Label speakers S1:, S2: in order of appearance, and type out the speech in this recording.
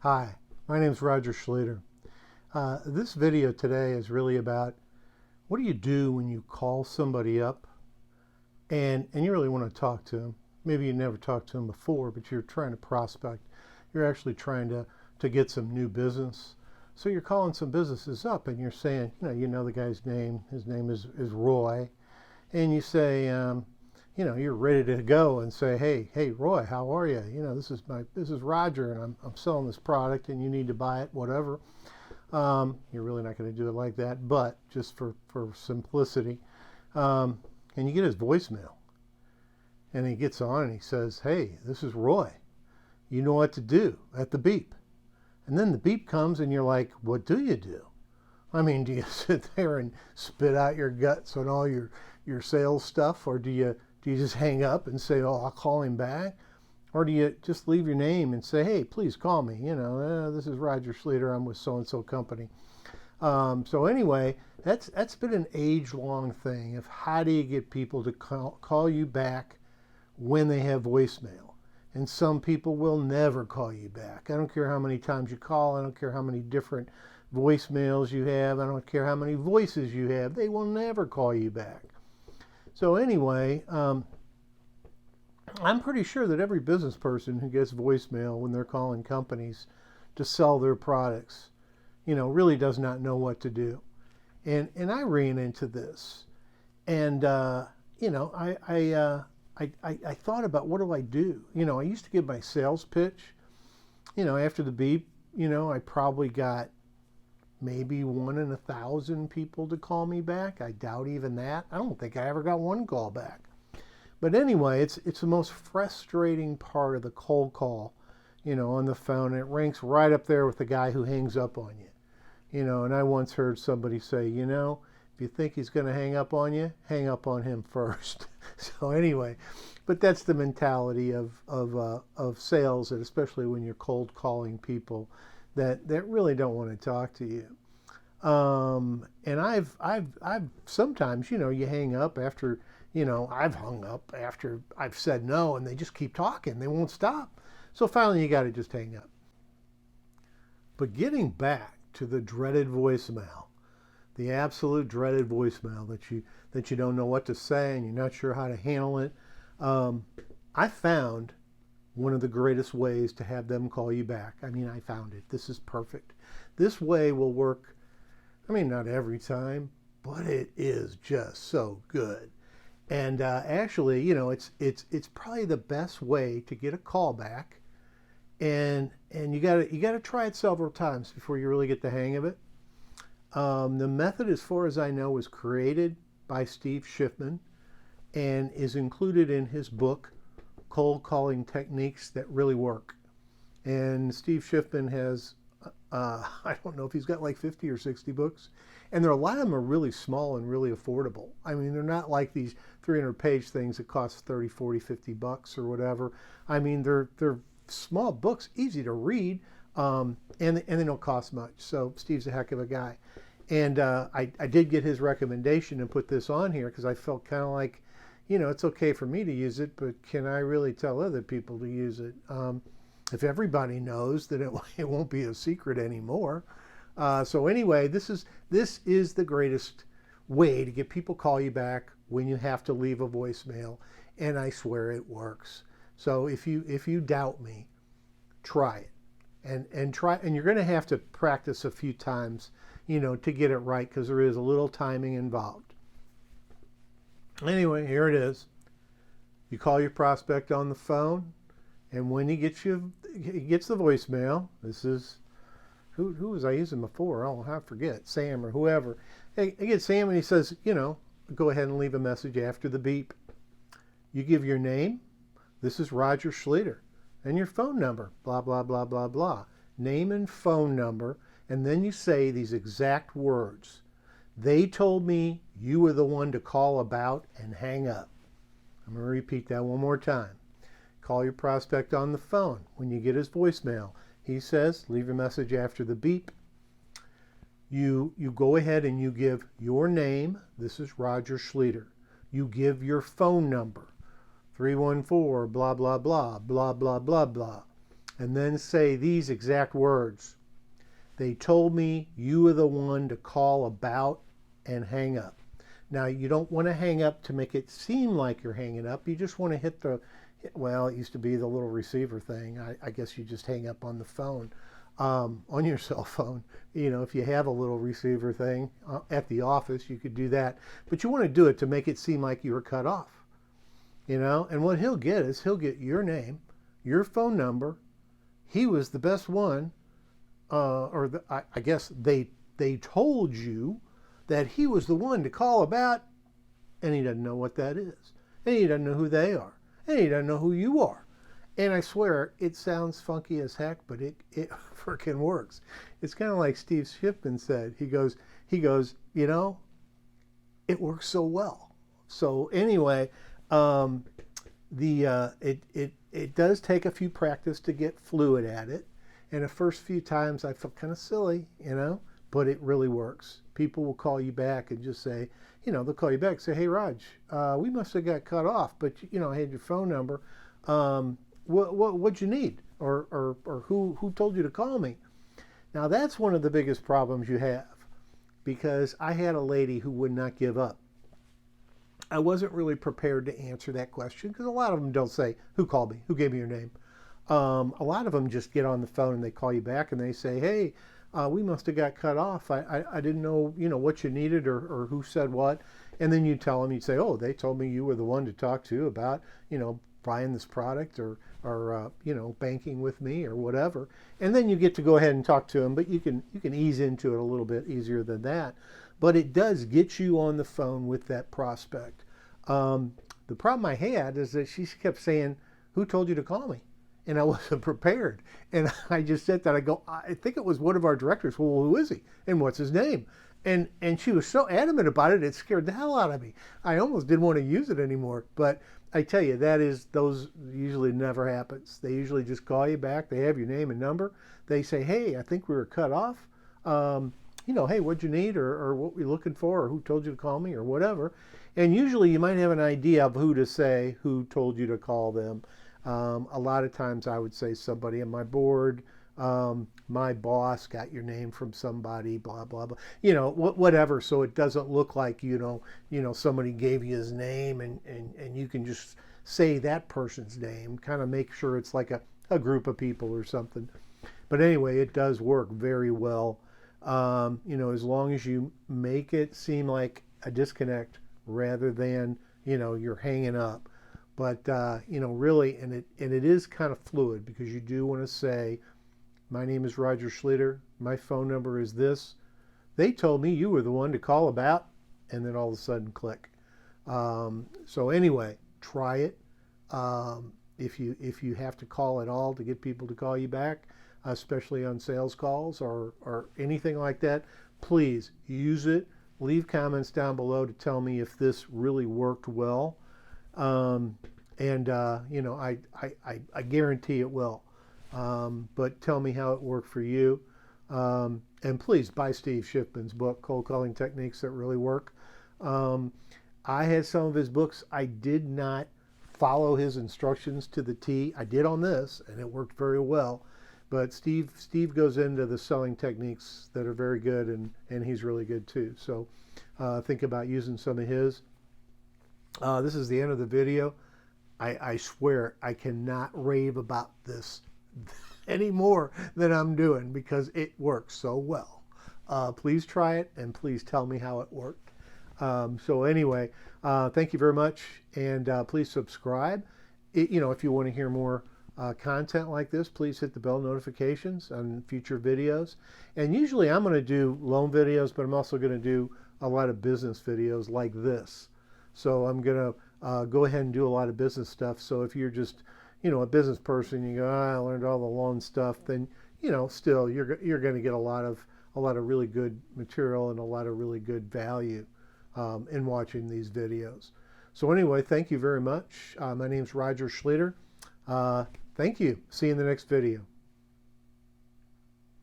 S1: Hi, my name is Roger Schluter. This video today is really about what do you do when you call somebody up and you really want to talk to them. Maybe you never talked to them before, but you're trying to prospect. You're actually trying to get some new business. So you're calling some businesses up and you're saying, you know the guy's name. His name is Roy. And you say, you're ready to go and say, hey, Roy, how are you? This is Roger, and I'm selling this product, and you need to buy it, whatever. You're really not going to do it like that, but just for simplicity. And you get his voicemail, and he gets on and he says, hey, this is Roy. You know what to do at the beep. And then the beep comes, and you're like, what do you do? I mean, do you sit there and spit out your guts on all your sales stuff, or do you just hang up and say, oh, I'll call him back? Or do you just leave your name and say, hey, please call me? This is Roger Schluter. I'm with so-and-so company. So anyway, that's been an age-long thing of how do you get people to call you back when they have voicemail. And some people will never call you back. I don't care how many times you call. I don't care how many different voicemails you have. I don't care how many voices you have. They will never call you back. So anyway, I'm pretty sure that every business person who gets voicemail when they're calling companies to sell their products, really does not know what to do. And I ran into this, and I thought about what do I do. I used to give my sales pitch. After the beep, I probably got maybe 1 in 1,000 people to call me back. I doubt even that. I don't think I ever got one call back. But anyway, it's the most frustrating part of the cold call, on the phone. It ranks right up there with the guy who hangs up on you. And I once heard somebody say, if you think he's going to hang up on you, hang up on him first. So anyway, but that's the mentality of sales, and especially when you're cold calling people that really don't want to talk to you. And I've sometimes, you hang up after, I've hung up after I've said no, and they just keep talking. They won't stop. So finally you got to just hang up. But getting back to the dreaded voicemail, the absolute dreaded voicemail that you don't know what to say and you're not sure how to handle it, I found one of the greatest ways to have them call you back. I found it. This is perfect. This way will work. Not every time, but it is just so good. And actually, it's probably the best way to get a call back. And you gotta try it several times before you really get the hang of it. The method, as far as I know, was created by Steve Schiffman and is included in his book, Cold Calling Techniques That Really Work. And Steve Schiffman has, I don't know if he's got like 50 or 60 books. And a lot of them are really small and really affordable. They're not like these 300-page things that cost 30, 40, 50 bucks or whatever. They're small books, easy to read, and they don't cost much. So Steve's a heck of a guy. And I did get his recommendation and put this on here because I felt kind of like, it's okay for me to use it, but can I really tell other people to use it? If everybody knows, then it won't be a secret anymore. So anyway, this is the greatest way to get people call you back when you have to leave a voicemail, and I swear it works. So if you doubt me, try it, and try, and you're going to have to practice a few times, to get it right, because there is a little timing involved. Anyway, here it is. You call your prospect on the phone, and when he gets the voicemail, this is, who was I using before? Oh, I forget, Sam or whoever. Hey, I get Sam, and he says, go ahead and leave a message after the beep. You give your name. This is Roger Schluter. And your phone number, blah, blah, blah, blah, blah. Name and phone number, and then you say these exact words. They told me you were the one to call about, and hang up. I'm going to repeat that one more time. Call your prospect on the phone. When you get his voicemail, he says, leave a message after the beep. You go ahead and you give your name. This is Roger Schluter. You give your phone number. 314 blah, blah, blah, blah, blah, blah, blah. and then say these exact words. They told me you were the one to call about, and hang up. Now, you don't want to hang up to make it seem like you're hanging up. You just want to hit the, well, it used to be the little receiver thing. I guess you just hang up on the phone, on your cell phone. You know, if you have a little receiver thing at the office, you could do that. But you want to do it to make it seem like you were cut off. You know, and what he'll get is he'll get your name, your phone number. He was the best one, I guess they told you that he was the one to call about, and he doesn't know what that is, and he doesn't know who they are, and he doesn't know who you are. And I swear, it sounds funky as heck, but it freaking works. It's kind of like Steve Shipman said. He goes, you know, it works so well. So anyway, it does take a few practice to get fluid at it. And the first few times I felt kind of silly, you know, but it really works. People will call you back and just say, you know, they'll call you back and say, hey, Raj, we must have got cut off, but, you know, I had your phone number. What'd you need? Or who told you to call me? Now, that's one of the biggest problems you have, because I had a lady who would not give up. I wasn't really prepared to answer that question, because a lot of them don't say, who called me? Who gave me your name? A lot of them just get on the phone and they call you back and they say, hey, we must have got cut off. I didn't know, you know, what you needed or who said what. And then you tell them, you'd say, oh, they told me you were the one to talk to about, you know, buying this product or you know, banking with me or whatever. And then you get to go ahead and talk to them, but you can ease into it a little bit easier than that. But it does get you on the phone with that prospect. The problem I had is that she kept saying, who told you to call me? And I wasn't prepared. And I just said that. I go, I think it was one of our directors. Well, who is he? And what's his name? And she was so adamant about it, it scared the hell out of me. I almost didn't want to use it anymore. But I tell you, those usually never happens. They usually just call you back. They have your name and number. They say, hey, I think we were cut off. You know, hey, what'd you need, or what were you looking for, or who told you to call me, or whatever. And usually you might have an idea of who to say, who told you to call them. A lot of times I would say somebody on my board, my boss got your name from somebody, blah, blah, blah, you know, whatever. So it doesn't look like, you know, somebody gave you his name and you can just say that person's name, kind of make sure it's like a group of people or something. But anyway, it does work very well. You know, as long as you make it seem like a disconnect rather than, you know, you're hanging up. But, you know, really, and it is kind of fluid, because you do want to say, my name is Roger Schlitter. My phone number is this. They told me you were the one to call about, and then all of a sudden click. So anyway, try it. If you have to call at all to get people to call you back, especially on sales calls or anything like that, please use it. Leave comments down below to tell me if this really worked well. You know, I guarantee it will. But tell me how it worked for you. And please buy Steve Shipman's book, Cold Calling Techniques That Really Work. I had some of his books. I did not follow his instructions to the T. I did on this, and it worked very well. But Steve goes into the selling techniques that are very good, and he's really good too. So think about using some of his. This is the end of the video. I swear I cannot rave about this any more than I'm doing, because it works so well. Please try it, and please tell me how it worked. So anyway, thank you very much, and please subscribe. You know, if you want to hear more content like this, please hit the bell notifications on future videos. And usually I'm going to do loan videos, but I'm also going to do a lot of business videos like this. So I'm going to go ahead and do a lot of business stuff. So if you're just, you know, a business person, you go, I learned all the loan stuff, then, you know, still you're going to get a lot of really good material and a lot of really good value in watching these videos. So anyway, thank you very much. My name's Roger Schlitter. Thank you. See you in the next video.